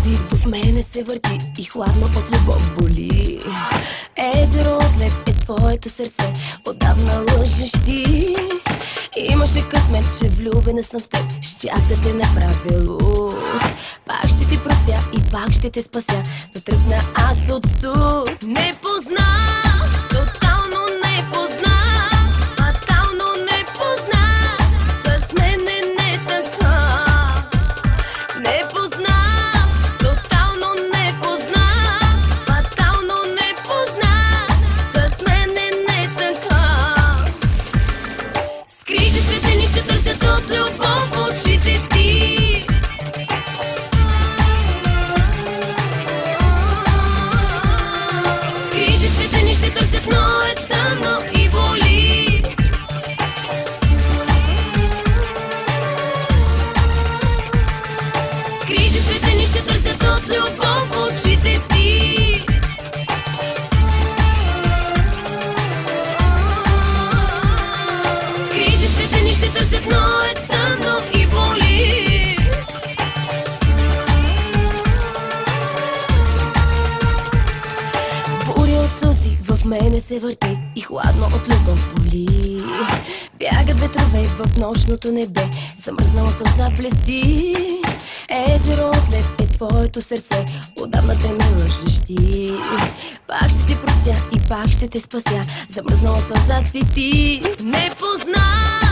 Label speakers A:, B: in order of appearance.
A: сълзи в мене се върти и хладно от любов боли. Езеро от лед е твоето сърце, отдавна лъжеш ти. Имаше късмет, че влюбена съм в теб, щях да те направя луд. Пак ще ти простя и пак ще те спася, но тръгна аз от студ. Не познах, тотално не познах, фатално не познах, с мене не така. Не познах, тотално не познах, фатално не познах, с мене не така. Скрити светлини ще търсят от любов в очите ти. Скрити светлини ще търсят, но е тъмно и боли. Скрити светлини ще търсят от любов в очите ти. Скрити светлини ще търсят, но е тъмно и боли. Буря от сълзи в мене се върти и хладно от любов боли. Бягат ветрове в нощното небе, замръзнала съм за блести. Езеро от лед е твоето сърце, отдавна те ме лъжеш ти. Пак ще ти простя и пак ще те спася, замръзнала съм за си ти. Не познах,